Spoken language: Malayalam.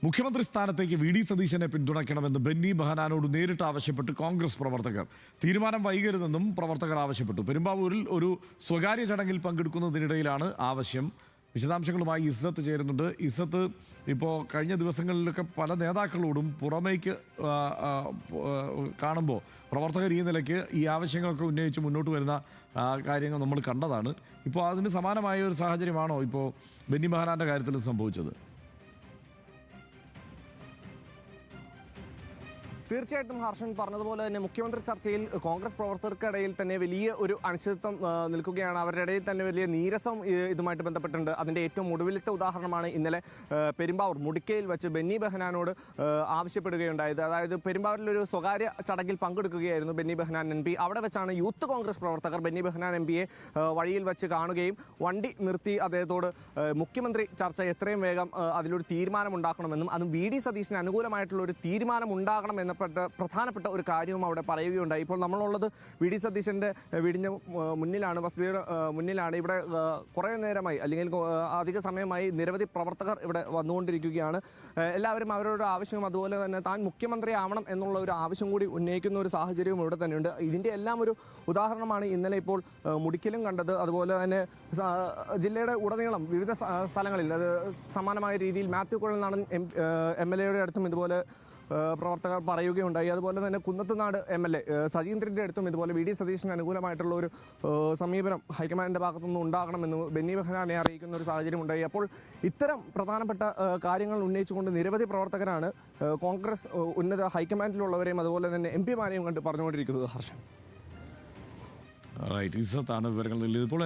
മുഖ്യമന്ത്രി സ്ഥാനത്തേക്ക് വി ഡി സതീശനെ പിന്തുണയ്ക്കണമെന്ന് ബെന്നി ബെഹനാനോട് നേരിട്ട് ആവശ്യപ്പെട്ട് കോൺഗ്രസ് പ്രവർത്തകർ. തീരുമാനം വൈകരുതെന്നും പ്രവർത്തകർ ആവശ്യപ്പെട്ടു. പെരുമ്പാവൂരിൽ ഒരു സ്വകാര്യ ചടങ്ങിൽ പങ്കെടുക്കുന്നതിനിടയിലാണ് ആവശ്യം. വിശദാംശങ്ങളുമായി ഇസ്സത്ത് ചേരുന്നുണ്ട്. ഇസ്സത്ത്, ഇപ്പോൾ കഴിഞ്ഞ ദിവസങ്ങളിലൊക്കെ പല നേതാക്കളോടും പുറമേക്ക് കാണുമ്പോൾ പ്രവർത്തകർ ഈ നിലയ്ക്ക് ഈ ആവശ്യങ്ങളൊക്കെ ഉന്നയിച്ച് മുന്നോട്ട് വരുന്ന കാര്യങ്ങൾ നമ്മൾ കണ്ടതാണ്. ഇപ്പോൾ അതിന് സമാനമായ ഒരു സാഹചര്യമാണോ ഇപ്പോൾ ബെന്നി ബെഹനാൻ്റെ കാര്യത്തിൽ സംഭവിച്ചത്? തീർച്ചയായിട്ടും ഹർഷൻ പറഞ്ഞതുപോലെ തന്നെ മുഖ്യമന്ത്രി ചർച്ചയിൽ കോൺഗ്രസ് പ്രവർത്തകർക്കിടയിൽ തന്നെ വലിയ ഒരു അനിശ്ചിതത്വം നിൽക്കുകയാണ്. അവരുടെ ഇടയിൽ തന്നെ വലിയ നീരസം ഇതുമായിട്ട് ബന്ധപ്പെട്ടുണ്ട്. അതിൻ്റെ ഏറ്റവും ഒടുവിലത്തെ ഉദാഹരണമാണ് ഇന്നലെ പെരുമ്പാവൂർ മുടിക്കയിൽ വെച്ച് ബെന്നി ബെഹനാനോട് ആവശ്യപ്പെടുകയുണ്ടായത്. അതായത് പെരുമ്പാവൂരിലൊരു സ്വകാര്യ ചടങ്ങിൽ പങ്കെടുക്കുകയായിരുന്നു ബെന്നി ബെഹനാൻ എം പി. അവിടെ വെച്ചാണ് യൂത്ത് കോൺഗ്രസ് പ്രവർത്തകർ ബെന്നി ബെഹനാൻ എം പിയെ വഴിയിൽ വെച്ച് കാണുകയും വണ്ടി നിർത്തി അദ്ദേഹത്തോട് മുഖ്യമന്ത്രി ചർച്ച എത്രയും വേഗം അതിലൊരു തീരുമാനമുണ്ടാക്കണമെന്നും അതും വി ഡി സതീശന് അനുകൂലമായിട്ടുള്ള ഒരു തീരുമാനമുണ്ടാകണമെന്ന് പ്രധാനപ്പെട്ട ഒരു കാര്യവും അവിടെ പറയുകയുണ്ടായി. ഇപ്പോൾ നമ്മളുള്ളത് വി ഡി സതീശൻ്റെ വീടിൻ്റെ മുന്നിലാണ്, വസതിയുടെ മുന്നിലാണ്. ഇവിടെ കുറേ നേരമായി അല്ലെങ്കിൽ അധിക സമയമായി നിരവധി പ്രവർത്തകർ ഇവിടെ വന്നുകൊണ്ടിരിക്കുകയാണ്. എല്ലാവരും അവരുടെ ആവശ്യവും അതുപോലെ തന്നെ താൻ മുഖ്യമന്ത്രി ആവണം എന്നുള്ള ഒരു ആവശ്യം കൂടി ഉന്നയിക്കുന്ന ഒരു സാഹചര്യവും ഇവിടെ തന്നെയുണ്ട്. ഇതിൻ്റെ എല്ലാം ഒരു ഉദാഹരണമാണ് ഇന്നലെ ഇപ്പോൾ മുടിക്കലും കണ്ടത്. അതുപോലെ തന്നെ ജില്ലയുടെ ഉടനീളം വിവിധ സ്ഥലങ്ങളിൽ അത് സമാനമായ രീതിയിൽ മാത്യു കുഴൽനാടൻ MLA അടുത്തും ഇതുപോലെ പ്രവർത്തകർ പറയുകയുണ്ടായി. അതുപോലെ തന്നെ കുന്നത്തുനാട് MLA സജീന്ദ്രൻ്റെ അടുത്തും ഇതുപോലെ വി ഡി സതീശന് അനുകൂലമായിട്ടുള്ള ഒരു സമീപനം ഹൈക്കമാൻഡിൻ്റെ ഭാഗത്തുനിന്ന് ഉണ്ടാകണമെന്ന് ബെന്നി ബെഹനാനെ അറിയിക്കുന്ന ഒരു സാഹചര്യം ഉണ്ടായി. അപ്പോൾ ഇത്തരം പ്രധാനപ്പെട്ട കാര്യങ്ങൾ ഉന്നയിച്ചുകൊണ്ട് നിരവധി പ്രവർത്തകരാണ് കോൺഗ്രസ് ഉന്നത ഹൈക്കമാൻഡിലുള്ളവരെയും അതുപോലെ തന്നെ MP മാരെയും കണ്ട് പറഞ്ഞുകൊണ്ടിരിക്കുന്നത്. ഹർഷൻ, ഇസ്സത്താണ് വിവരങ്ങൾ. ഇപ്പോൾ